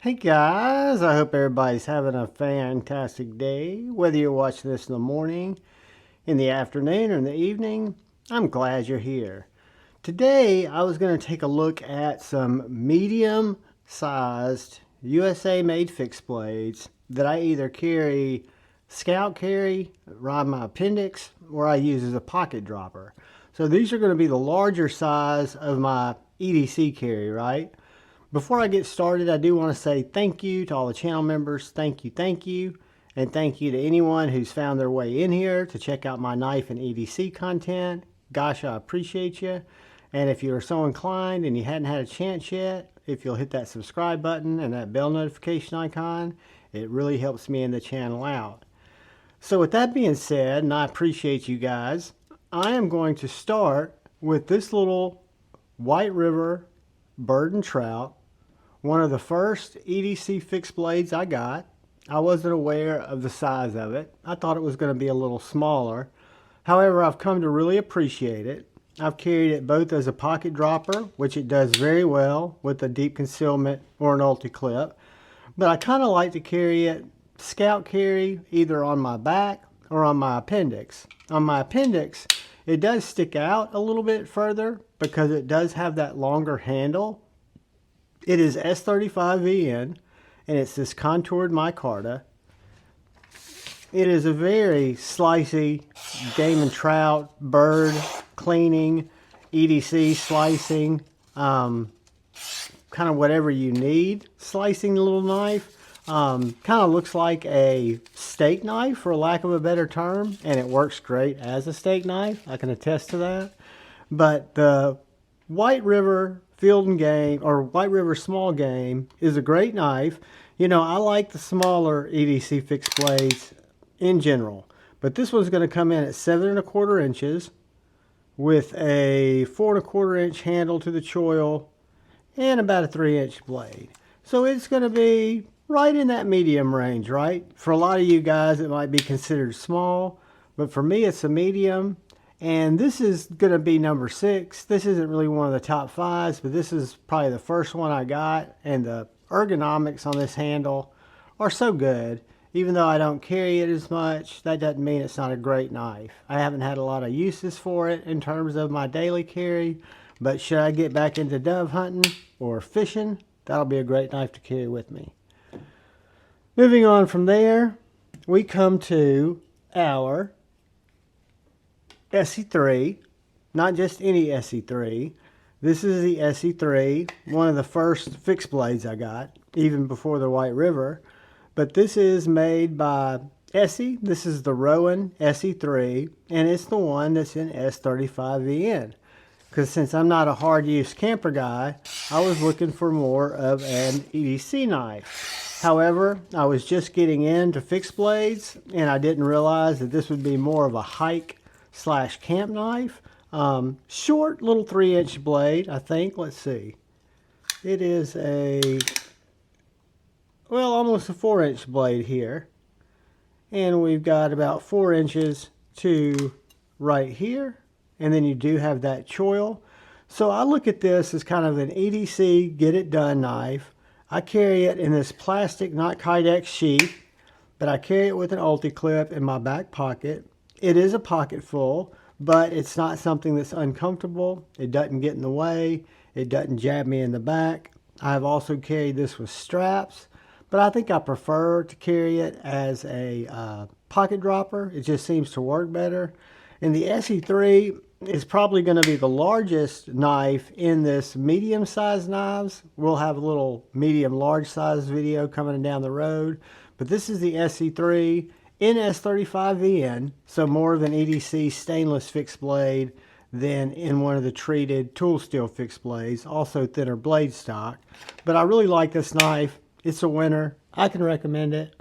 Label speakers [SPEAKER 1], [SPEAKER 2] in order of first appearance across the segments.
[SPEAKER 1] Hey guys, I hope everybody's having a fantastic day. Whether you're watching this in the morning, in the afternoon, or in the evening, I'm glad you're here. Today, I was going to take a look at some medium-sized USA-made fixed blades that I either scout carry, ride my appendix, or I use as a pocket dropper. So these are going to be the larger size of my EDC carry, right? Before I get started, I do want to say thank you to all the channel members. Thank you. And thank you to anyone who's found their way in here to check out my knife and EDC content. Gosh, I appreciate you. And if you are so inclined and you hadn't had a chance yet, if you'll hit that subscribe button and that bell notification icon, it really helps me and the channel out. So with that being said, and I appreciate you guys, I am going to start with this little White River Bird and Trout. One of the first EDC fixed blades I got. I wasn't aware of the size of it. I thought it was going to be a little smaller. However, I've come to really appreciate it. I've carried it both as a pocket dropper, which it does very well with a deep concealment or an ulti-clip. But I kind of like to carry it scout carry either on my back or on my appendix. On my appendix, it does stick out a little bit further because it does have that longer handle. It is S35VN, and it's this contoured micarta. It is a very slicey game and trout, bird, cleaning, EDC, slicing, kind of whatever you need. Slicing the little knife. Kind of looks like a steak knife, for lack of a better term, and it works great as a steak knife. I can attest to that. But the White River Field and Game, or White River Small Game, is a great knife. You know, I like the smaller EDC fixed blades in general, but this one's going to come in at 7¼ inches with a 4¼ inch handle to the choil and about a 3-inch blade. So it's going to be right in that medium range, right? For a lot of you guys, it might be considered small, but for me, it's a medium. And this is going to be number 6. This isn't really one of the top 5s, but this is probably the first one I got. And the ergonomics on this handle are so good. Even though I don't carry it as much, that doesn't mean it's not a great knife. I haven't had a lot of uses for it in terms of my daily carry. But should I get back into dove hunting or fishing, that'll be a great knife to carry with me. Moving on from there, we come to our SE3, not just any SE3. This is the SE3, one of the first fixed blades I got, even before the White River. But this is made by Esee. This is the Rowan SE3, and it's the one that's in S35VN. Because since I'm not a hard use camper guy, I was looking for more of an EDC knife. However, I was just getting into fixed blades, and I didn't realize that this would be more of a hike / camp knife. Short little 3-inch blade, I think. Let's see. It is almost a 4-inch blade here. And we've got about 4 inches to right here. And then you do have that choil. So I look at this as kind of an EDC get it done knife. I carry it in this plastic, not Kydex sheath, but I carry it with an ulti-clip in my back pocket. It is a pocket full, but it's not something that's uncomfortable. It doesn't get in the way. It doesn't jab me in the back. I've also carried this with straps, but I think I prefer to carry it as a pocket dropper. It just seems to work better. And the SE3 is probably going to be the largest knife in this medium-sized knives. We'll have a little medium-large size video coming down the road, but this is the SE3. In S35VN, so more of an EDC stainless fixed blade than in one of the treated tool steel fixed blades, also thinner blade stock. But I really like this knife. It's a winner. I can recommend it.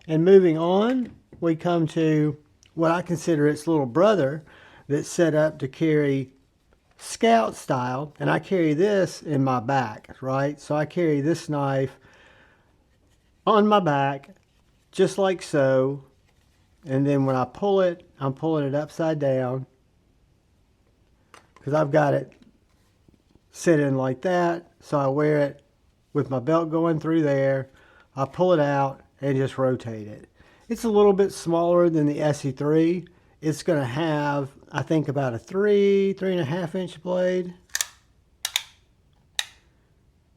[SPEAKER 1] And moving on, we come to what I consider its little brother that's set up to carry scout style, and I carry this in my back, right? So I carry this knife on my back, just like so. And then when I pull it, I'm pulling it upside down because I've got it sitting like that. So I wear it with my belt going through there. I pull it out and just rotate it. It's a little bit smaller than the SE3. It's going to have, I think, about a 3.5 inch blade.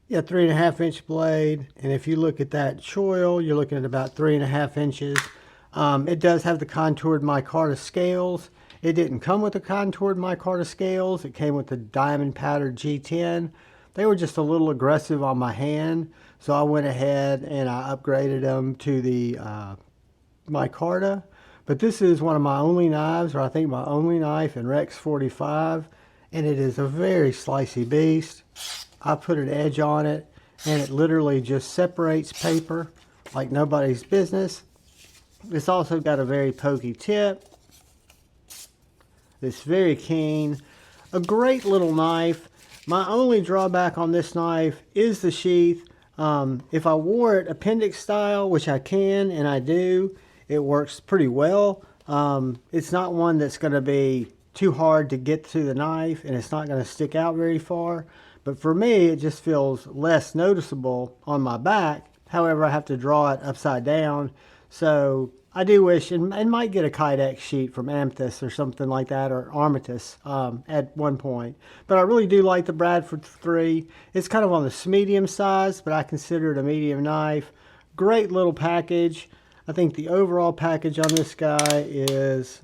[SPEAKER 1] Yeah, 3.5 inch blade. And if you look at that choil, you're looking at about 3.5 inches. It does have the contoured micarta scales. It didn't come with the contoured micarta scales. It came with the diamond powdered G10. They were just a little aggressive on my hand, so I went ahead and I upgraded them to the micarta. But this is one of my only knives, or I think my only knife in Rex 45, and it is a very slicey beast. I put an edge on it, and it literally just separates paper like nobody's business. It's also got a very pokey tip. It's very keen. A great little knife. My only drawback on this knife is the sheath. If I wore it appendix style, which I can and I do, it works pretty well. It's not one that's going to be too hard to get to the knife, and it's not going to stick out very far. But for me, it just feels less noticeable on my back. However, I have to draw it upside down. So I do wish, and might get a Kydex sheet from Amethyst or something like that, or Armitage at one point. But I really do like the Bradford III. It's kind of on the medium size, but I consider it a medium knife. Great little package. I think the overall package on this guy is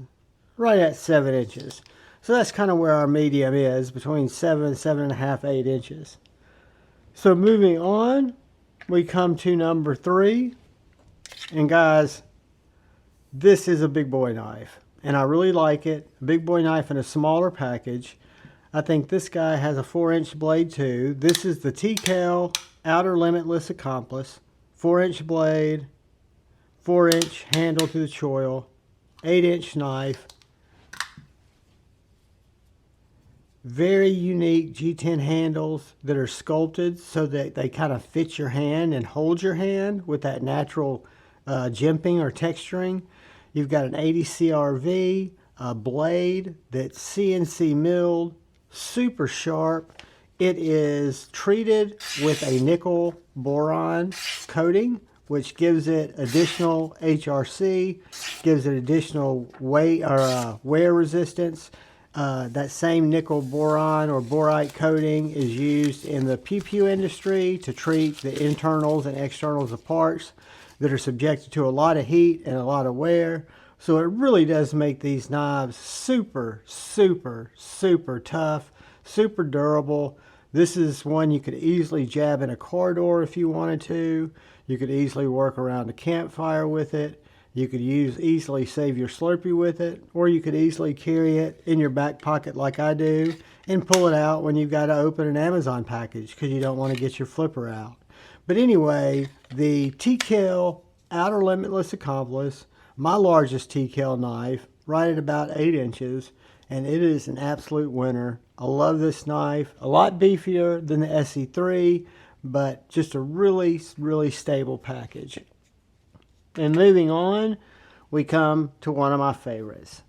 [SPEAKER 1] right at 7 inches. So that's kind of where our medium is, between 7, 7.5, 8 inches. So moving on, we come to number 3. And guys, this is a big boy knife, and I really like it. A big boy knife in a smaller package. I think this guy has a 4-inch blade too. This is the T.Kell Outer Limitless Accomplice. 4-inch blade, 4-inch handle to the choil, 8-inch knife. Very unique G10 handles that are sculpted so that they kind of fit your hand and hold your hand with that natural jimping or texturing. You've got an 80 CRV, a blade that's CNC milled, super sharp. It is treated with a nickel boron coating, which gives it additional HRC, gives it additional weight or wear resistance. That same nickel boron or borite coating is used in the pew industry to treat the internals and externals of parts that are subjected to a lot of heat and a lot of wear. So it really does make these knives super, super, super tough, super durable. This is one you could easily jab in a car door if you wanted to. You could easily work around a campfire with it. You could easily save your Slurpee with it, or you could easily carry it in your back pocket like I do and pull it out when you've got to open an Amazon package because you don't want to get your flipper out. But anyway, the T.Kell Outer Limitless Accomplice, my largest T.Kell knife, right at about 8 inches, and it is an absolute winner. I love this knife. A lot beefier than the SE3, but just a really, really stable package. And moving on, we come to one of my favorites.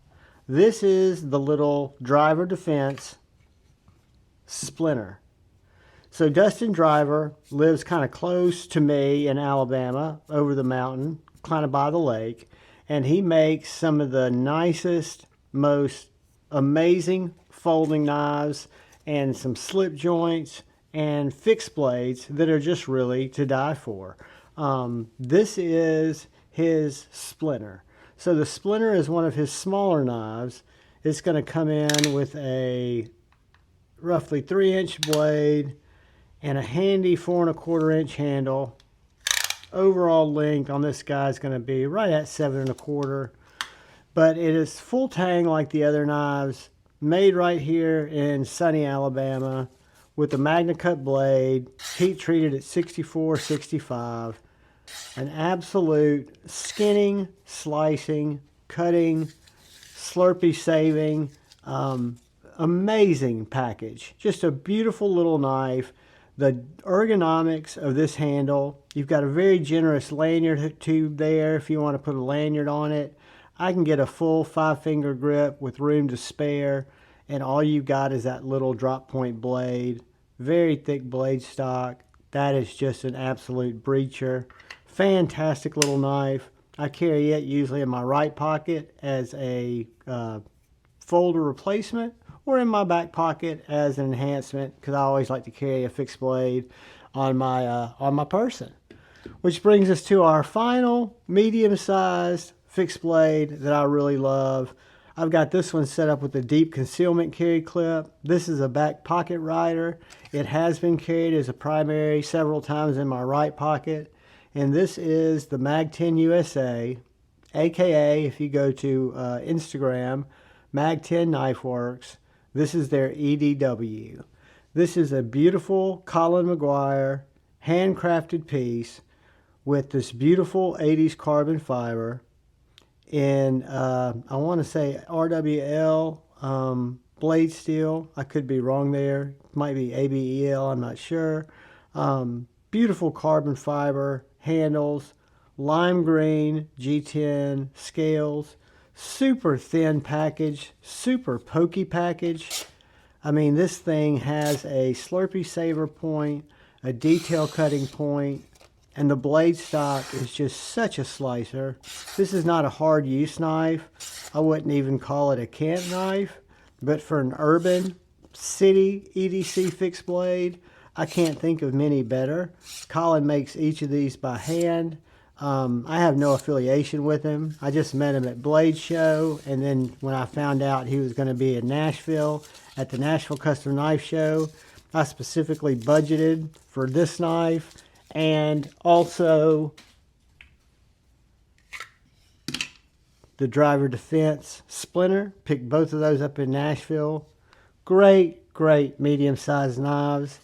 [SPEAKER 1] This is the little Driver Defense Splinter. So Dustin Driver lives kind of close to me in Alabama, over the mountain, kind of by the lake, and he makes some of the nicest, most amazing folding knives and some slip joints and fixed blades that are just really to die for. This is his Splinter. So the Splinter is one of his smaller knives. It's going to come in with a roughly 3-inch blade and a handy 4.25 inch handle. Overall length on this guy is going to be right at 7.25. But it is full tang like the other knives, made right here in sunny Alabama with a Magna Cut blade, heat treated at 64, 65. An absolute skinning, slicing, cutting, Slurpee saving, amazing package. Just a beautiful little knife. The ergonomics of this handle, you've got a very generous lanyard tube there if you want to put a lanyard on it. I can get a full 5-finger grip with room to spare, and all you've got is that little drop point blade. Very thick blade stock, That is just an absolute breacher. Fantastic little knife. I carry it usually in my right pocket as a folder replacement, or in my back pocket as an enhancement, because I always like to carry a fixed blade on my person. Which brings us to our final medium-sized fixed blade that I really love. I've got this one set up with a deep concealment carry clip. This is a back pocket rider. It has been carried as a primary several times in my right pocket. And this is the Mag 10 USA, aka if you go to Instagram, Mag 10 Knife Works, this is their EDW. This is a beautiful Colin McGuire handcrafted piece with this beautiful 80s carbon fiber in, I want to say RWL blade steel. I could be wrong there. It might be ABEL, I'm not sure. Beautiful carbon fiber handles, lime green G10 scales, super thin package, super pokey package. I mean, this thing has a Slurpee saver point, a detail cutting point, and the blade stock is just such a slicer. This is not a hard use knife. I wouldn't even call it a camp knife, but for an urban city EDC fixed blade, I can't think of many better. Colin makes each of these by hand. I have no affiliation with him. I just met him at Blade Show, and then when I found out he was going to be in Nashville at the Nashville Custom Knife Show, I specifically budgeted for this knife and also the Driver Defense Splinter. Picked both of those up in Nashville. Great, great medium-sized knives.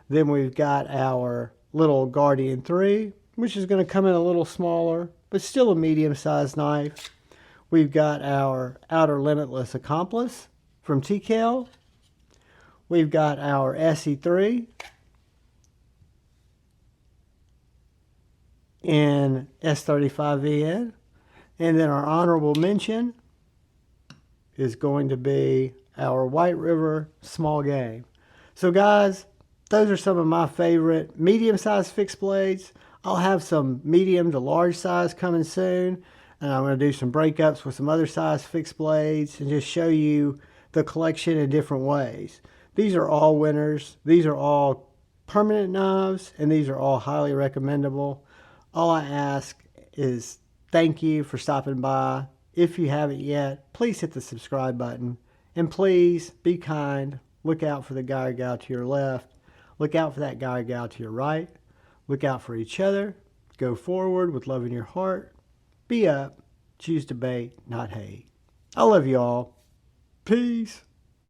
[SPEAKER 1] Then we've got our little Guardian 3, which is going to come in a little smaller, but still a medium-sized knife. We've got our Outer Limitless Accomplice from T.Kell. We've got our SE3 in S35VN. And then our honorable mention is going to be our White River Small Game. So guys, those are some of my favorite medium-sized fixed blades. I'll have some medium to large size coming soon. And I'm going to do some breakups with some other size fixed blades and just show you the collection in different ways. These are all winners. These are all permanent knives, and these are all highly recommendable. All I ask is thank you for stopping by. If you haven't yet, please hit the subscribe button. And please be kind. Look out for the guy or gal to your left. Look out for that guy or gal to your right. Look out for each other. Go forward with love in your heart. Be up. Choose debate, not hate. I love you all. Peace.